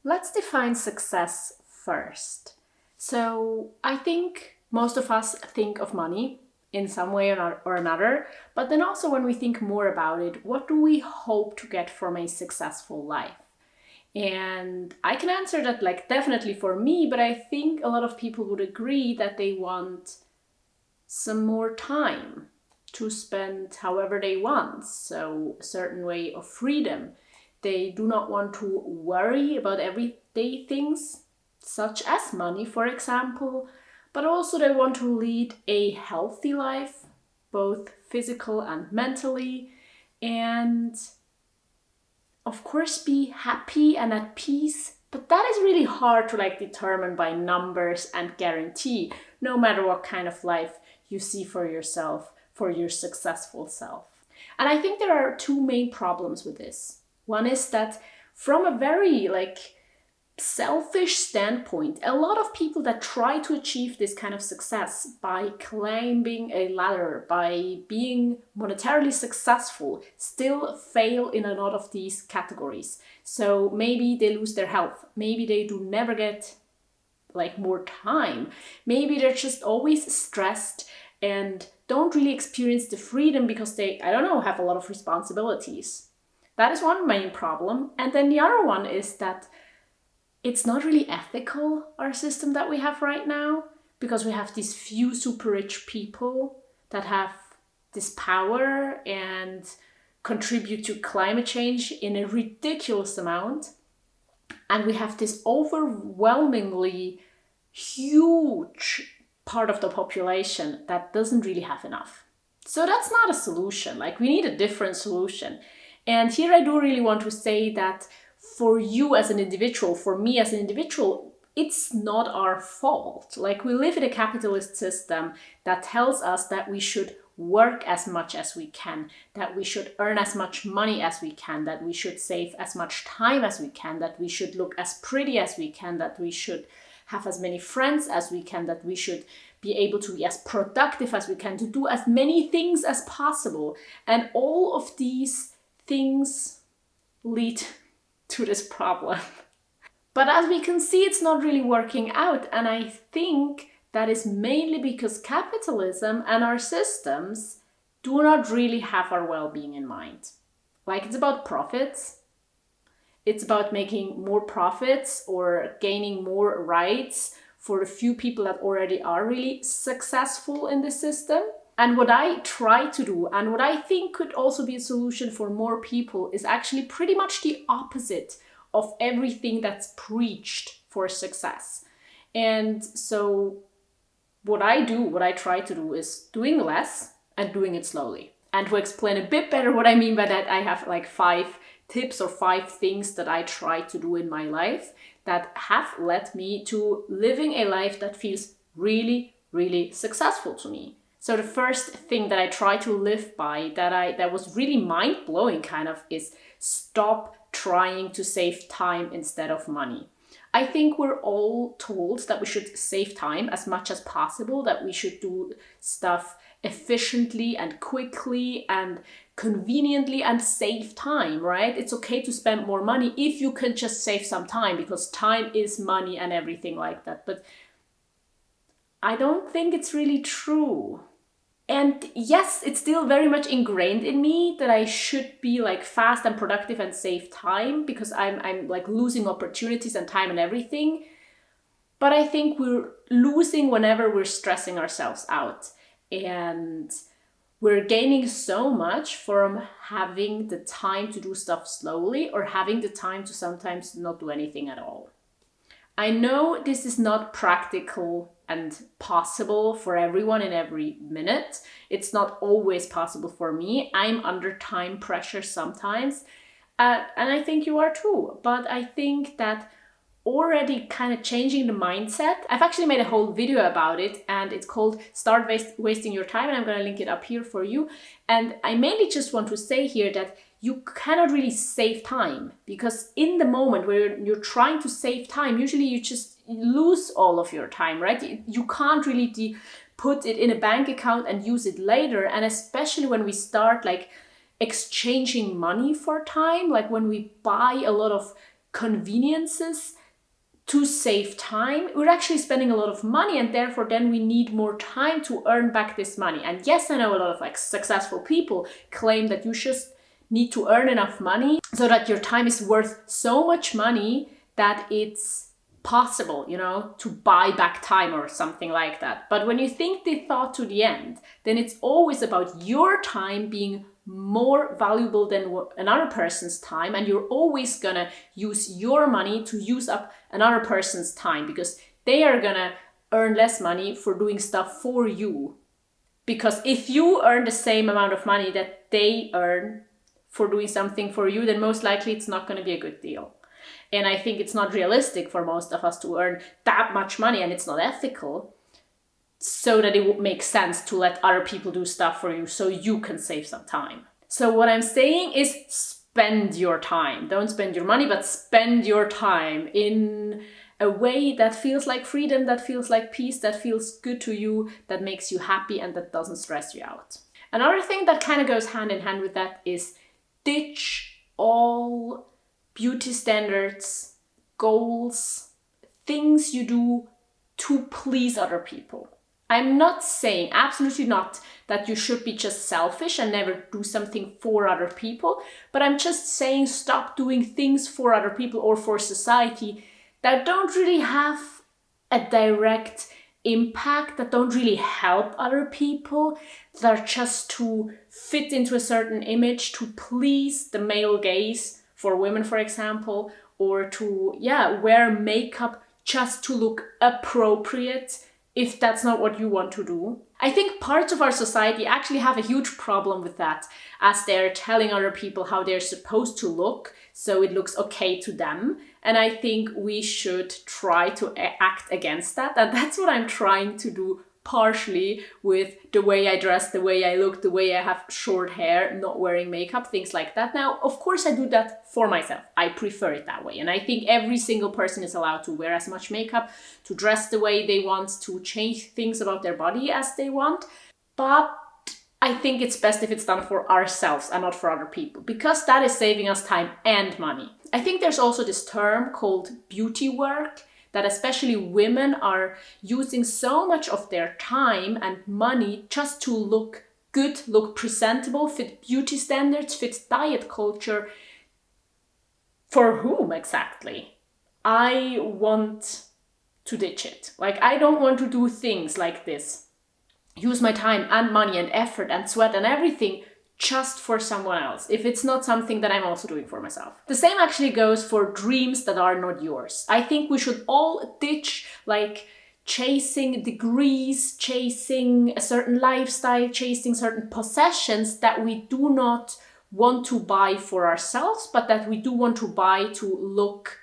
Let's define success first. So I think most of us think of money in some way or another, but then also when we think more about it, what do we hope to get from a successful life? And I can answer that like definitely for me, but I think a lot of people would agree that they want some more time to spend however they want. So a certain way of freedom. They do not want to worry about everyday things, such as money, for example, but also they want to lead a healthy life, both physical and mentally, and of course be happy and at peace. But that is really hard to like determine by numbers and guarantee, no matter what kind of life you see for yourself, for your successful self. And I think there are two main problems with this. One is that from a very selfish standpoint, a lot of people that try to achieve this kind of success by climbing a ladder, by being monetarily successful, still fail in a lot of these categories. So maybe they lose their health, maybe they do never get more time, maybe they're just always stressed and don't really experience the freedom because they, I don't know, have a lot of responsibilities. That is one main problem. And then the other one is that it's not really ethical, our system that we have right now, because we have these few super rich people that have this power and contribute to climate change in a ridiculous amount. And we have this overwhelmingly huge part of the population that doesn't really have enough. So that's not a solution. We need a different solution. And here I do really want to say that for you as an individual, for me as an individual, it's not our fault. We live in a capitalist system that tells us that we should work as much as we can, that we should earn as much money as we can, that we should save as much time as we can, that we should look as pretty as we can, that we should have as many friends as we can, that we should be able to be as productive as we can, to do as many things as possible. And all of these things lead to this problem. But as we can see, it's not really working out. And I think that is mainly because capitalism and our systems do not really have our well-being in mind. It's about profits. It's about making more profits or gaining more rights for the few people that already are really successful in the system. And what I try to do, and what I think could also be a solution for more people, is actually pretty much the opposite of everything that's preached for success. And so what I try to do is doing less and doing it slowly. And to explain a bit better what I mean by that, I have 5 tips or 5 things that I try to do in my life that have led me to living a life that feels really, really successful to me. So the first thing that I try to live by that was really mind-blowing is stop trying to save time instead of money. I think we're all told that we should save time as much as possible, that we should do stuff efficiently and quickly and conveniently and save time, right? It's okay to spend more money if you can just save some time, because time is money and everything like that. But I don't think it's really true. And yes, it's still very much ingrained in me that I should be fast and productive and save time, because I'm losing opportunities and time and everything. But I think we're losing whenever we're stressing ourselves out. And we're gaining so much from having the time to do stuff slowly, or having the time to sometimes not do anything at all. I know this is not practical and possible for everyone in every minute. It's not always possible for me. I'm under time pressure sometimes. And I think you are too. But I think that already kind of changing the mindset. I've actually made a whole video about it, and it's called Start Wasting Your Time, and I'm going to link it up here for you. And I mainly just want to say here that you cannot really save time, because in the moment where you're trying to save time, usually you just lose all of your time, right? You can't really put it in a bank account and use it later. And especially when we start exchanging money for time, when we buy a lot of conveniences to save time, we're actually spending a lot of money, and therefore then we need more time to earn back this money. And yes, I know a lot of like successful people claim that you just need to earn enough money so that your time is worth so much money that it's possible, you know, to buy back time or something like that. But when you think the thought to the end, then it's always about your time being more valuable than another person's time, and you're always gonna use your money to use up another person's time, because they are gonna earn less money for doing stuff for you. Because if you earn the same amount of money that they earn for doing something for you, then most likely it's not going to be a good deal. And I think it's not realistic for most of us to earn that much money, and it's not ethical, so that it would make sense to let other people do stuff for you so you can save some time. So what I'm saying is spend your time. Don't spend your money, but spend your time in a way that feels like freedom, that feels like peace, that feels good to you, that makes you happy, and that doesn't stress you out. Another thing that kind of goes hand in hand with that is ditch all beauty standards, goals, things you do to please other people. I'm not saying, absolutely not, that you should be just selfish and never do something for other people, but I'm just saying stop doing things for other people or for society that don't really have a direct impact, that don't really help other people, that are just to fit into a certain image, to please the male gaze, for women, for example, or to, wear makeup just to look appropriate, if that's not what you want to do. I think parts of our society actually have a huge problem with that, as they're telling other people how they're supposed to look, so it looks okay to them. And I think we should try to act against that. And that's what I'm trying to do, partially with the way I dress, the way I look, the way I have short hair, not wearing makeup, things like that. Now, of course, I do that for myself. I prefer it that way. And I think every single person is allowed to wear as much makeup, to dress the way they want, to change things about their body as they want. But I think it's best if it's done for ourselves and not for other people, because that is saving us time and money. I think there's also this term called beauty work, that especially women are using so much of their time and money just to look good, look presentable, fit beauty standards, fit diet culture. For whom exactly? I want to ditch it. Like, I don't want to do things like this. Use my time and money and effort and sweat and everything just for someone else, if it's not something that I'm also doing for myself. The same actually goes for dreams that are not yours. I think we should all ditch like chasing degrees, chasing a certain lifestyle, chasing certain possessions that we do not want to buy for ourselves, but that we do want to buy to look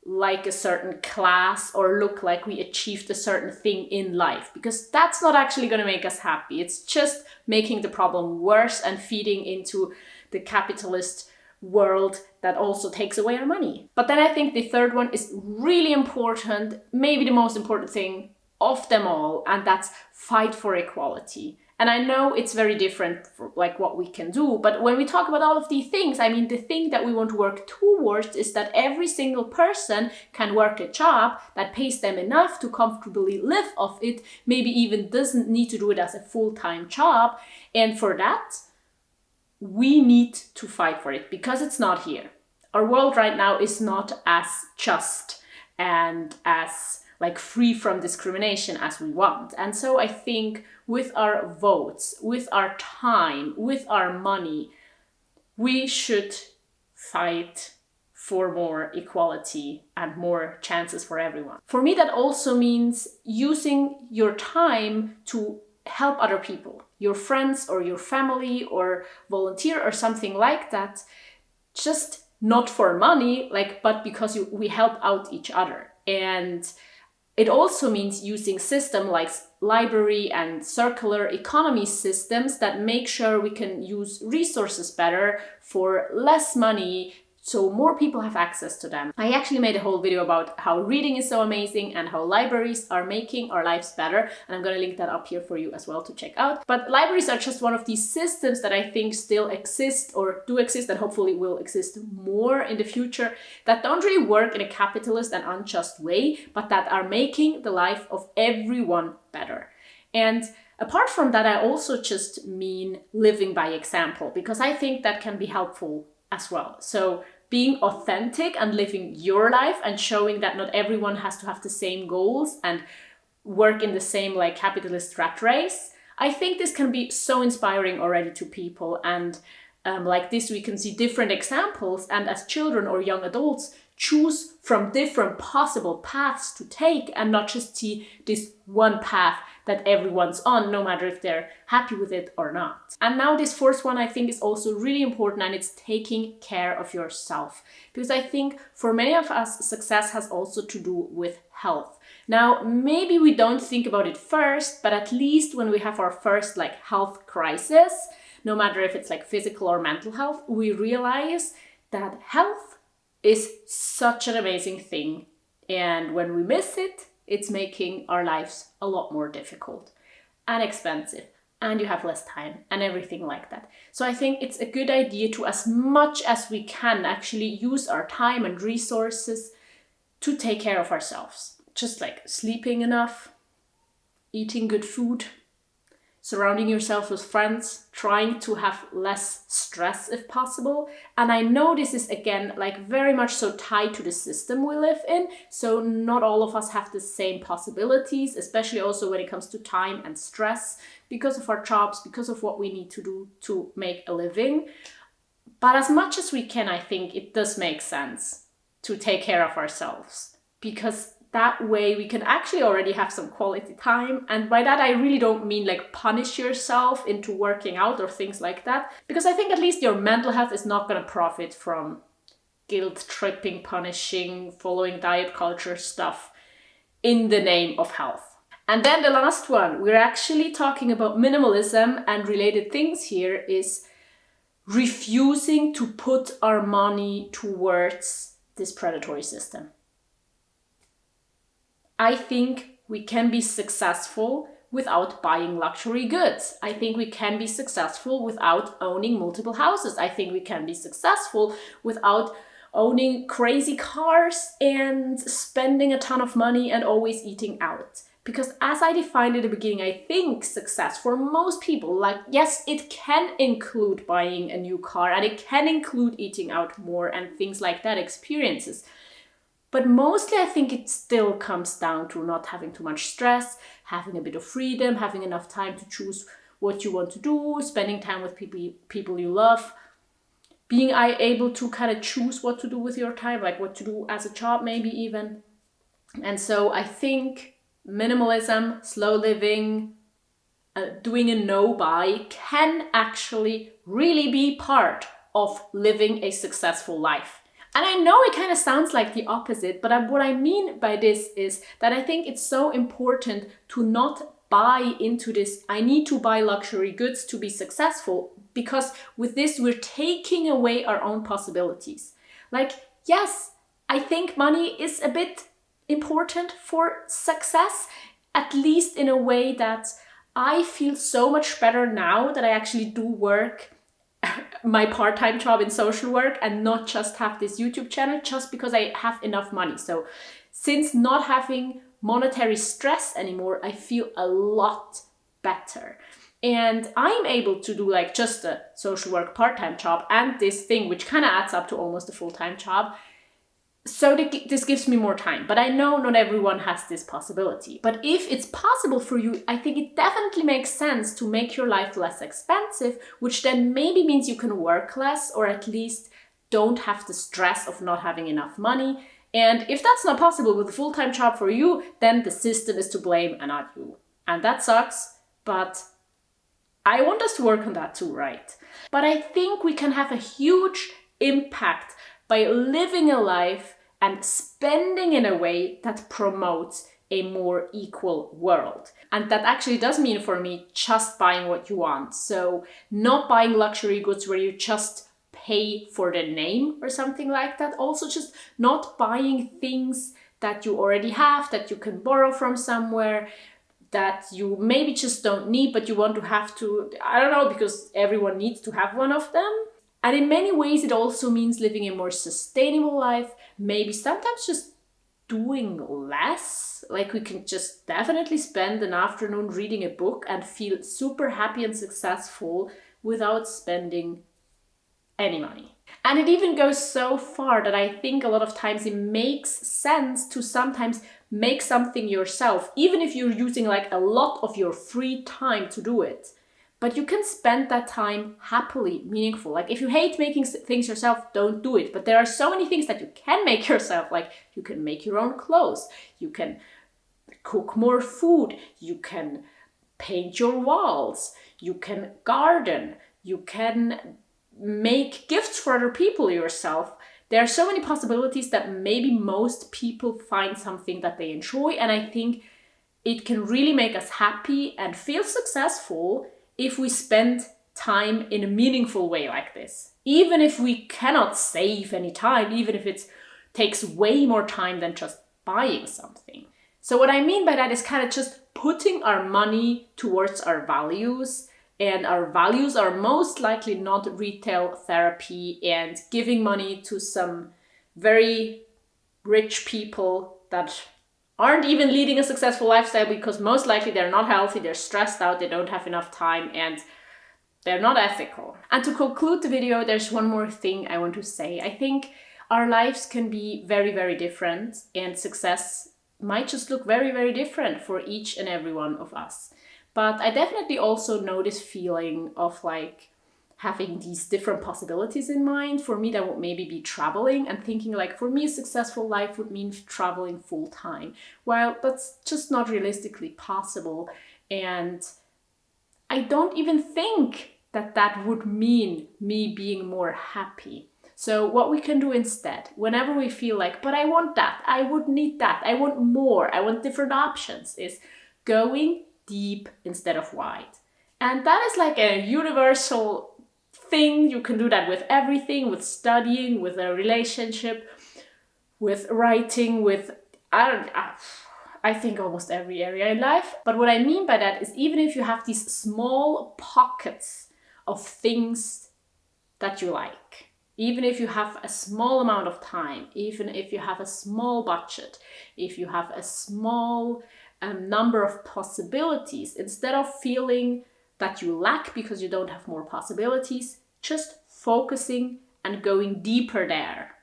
like a certain class or look like we achieved a certain thing in life, because that's not actually going to make us happy. It's just making the problem worse and feeding into the capitalist world that also takes away our money. But then I think the third one is really important, maybe the most important thing of them all, and that's fight for equality. And I know it's very different for like what we can do, but when we talk about all of these things, I mean, the thing that we want to work towards is that every single person can work a job that pays them enough to comfortably live off it, maybe even doesn't need to do it as a full-time job. And for that, we need to fight for it, because it's not here. Our world right now is not as just and as like free from discrimination as we want. And so I think with our votes, with our time, with our money, we should fight for more equality and more chances for everyone. For me, that also means using your time to help other people, your friends or your family, or volunteer or something like that, just not for money, but because we help out each other. And it also means using systems like library and circular economy systems that make sure we can use resources better for less money, so more people have access to them. I actually made a whole video about how reading is so amazing and how libraries are making our lives better, and I'm going to link that up here for you as well to check out. But libraries are just one of these systems that I think still exist or do exist and hopefully will exist more in the future, that don't really work in a capitalist and unjust way, but that are making the life of everyone better. And apart from that, I also just mean living by example, because I think that can be helpful as well. So being authentic and living your life and showing that not everyone has to have the same goals and work in the same like capitalist rat race. I think this can be so inspiring already to people, and like this we can see different examples, and as children or young adults choose from different possible paths to take and not just see this one path that everyone's on, no matter if they're happy with it or not. And now this fourth one I think is also really important, and it's taking care of yourself. Because I think for many of us, success has also to do with health. Now, maybe we don't think about it first, but at least when we have our first like health crisis, no matter if it's like physical or mental health, we realize that health is such an amazing thing. And when we miss it, it's making our lives a lot more difficult and expensive, and you have less time and everything like that. So I think it's a good idea to, as much as we can, actually use our time and resources to take care of ourselves. Just like sleeping enough, eating good food, surrounding yourself with friends, trying to have less stress if possible. And I know this is again like very much so tied to the system we live in, so not all of us have the same possibilities, especially also when it comes to time and stress, because of our jobs, because of what we need to do to make a living. But as much as we can, I think it does make sense to take care of ourselves, because that way we can actually already have some quality time. And by that I really don't mean like punish yourself into working out or things like that, because I think at least your mental health is not going to profit from guilt tripping, punishing, following diet culture stuff in the name of health. And then the last one, we're actually talking about minimalism, and related things here is refusing to put our money towards this predatory system. I think we can be successful without buying luxury goods. I think we can be successful without owning multiple houses. I think we can be successful without owning crazy cars and spending a ton of money and always eating out. Because as I defined at the beginning, I think success for most people, like, yes, it can include buying a new car and it can include eating out more and things like that, experiences. But mostly I think it still comes down to not having too much stress, having a bit of freedom, having enough time to choose what you want to do, spending time with people you love, being able to kind of choose what to do with your time, like what to do as a job maybe even. And so I think minimalism, slow living, doing a no-buy can actually really be part of living a successful life. And I know it kind of sounds like the opposite, but what I mean by this is that I think it's so important to not buy into this, I need to buy luxury goods to be successful, because with this we're taking away our own possibilities. Like, yes, I think money is a bit important for success, at least in a way that I feel so much better now that I actually do work my part-time job in social work and not just have this YouTube channel, just because I have enough money. So since not having monetary stress anymore, I feel a lot better. And I'm able to do like just a social work part-time job and this thing, which kind of adds up to almost a full-time job. So this gives me more time, but I know not everyone has this possibility. But if it's possible for you, I think it definitely makes sense to make your life less expensive, which then maybe means you can work less, or at least don't have the stress of not having enough money. And if that's not possible with a full-time job for you, then the system is to blame and not you. And that sucks, but I want us to work on that too, right? But I think we can have a huge impact by living a life and spending in a way that promotes a more equal world. And that actually does mean for me just buying what you want. So not buying luxury goods where you just pay for the name or something like that. Also, just not buying things that you already have, that you can borrow from somewhere, that you maybe just don't need, but you want to have to, I don't know, because everyone needs to have one of them. And in many ways, it also means living a more sustainable life, maybe sometimes just doing less. Like we can just definitely spend an afternoon reading a book and feel super happy and successful without spending any money. And it even goes so far that I think a lot of times it makes sense to sometimes make something yourself, even if you're using like a lot of your free time to do it. But you can spend that time happily, meaningful. Like if you hate making things yourself, don't do it. But there are so many things that you can make yourself. Like you can make your own clothes, you can cook more food, you can paint your walls, you can garden, you can make gifts for other people yourself. There are so many possibilities that maybe most people find something that they enjoy. And I think it can really make us happy and feel successful if we spend time in a meaningful way like this. Even if we cannot save any time, even if it takes way more time than just buying something. So what I mean by that is kind of just putting our money towards our values. And our values are most likely not retail therapy and giving money to some very rich people that aren't even leading a successful lifestyle, because most likely they're not healthy, they're stressed out, they don't have enough time, and they're not ethical. And to conclude the video, there's one more thing I want to say. I think our lives can be very, very different, and success might just look very, very different for each and every one of us. But I definitely also know this feeling of like having these different possibilities in mind. For me, that would maybe be traveling and thinking like, for me, a successful life would mean traveling full time. Well, that's just not realistically possible. And I don't even think that that would mean me being more happy. So what we can do instead, whenever we feel like, but I want that, I would need that, I want more, I want different options, is going deep instead of wide. And that is like a universal thing. You can do that with everything, with studying, with a relationship, with writing, with I think almost every area in life. But what I mean by that is, even if you have these small pockets of things that you like, even if you have a small amount of time, even if you have a small budget, if you have a small number of possibilities, instead of feeling that you lack because you don't have more possibilities, just focusing and going deeper there.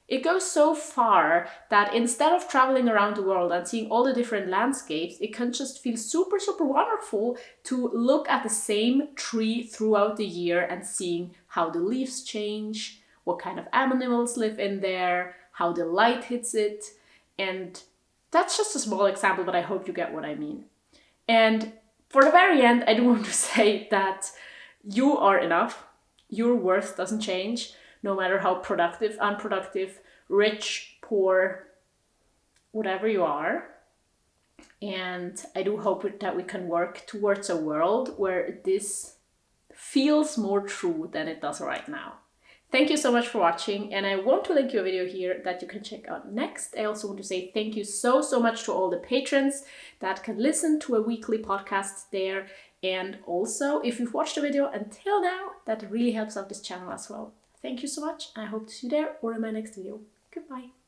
It goes so far that instead of traveling around the world and seeing all the different landscapes, it can just feel super, super wonderful to look at the same tree throughout the year and seeing how the leaves change, what kind of animals live in there, how the light hits it. And that's just a small example, but I hope you get what I mean. And for the very end, I do want to say that you are enough. Your worth doesn't change, no matter how productive, unproductive, rich, poor, whatever you are. And I do hope that we can work towards a world where this feels more true than it does right now. Thank you so much for watching, and I want to link you a video here that you can check out next. I also want to say thank you so much to all the patrons that can listen to a weekly podcast there. And also, if you've watched the video until now, that really helps out this channel as well. Thank you so much, and I hope to see you there or in my next video. Goodbye.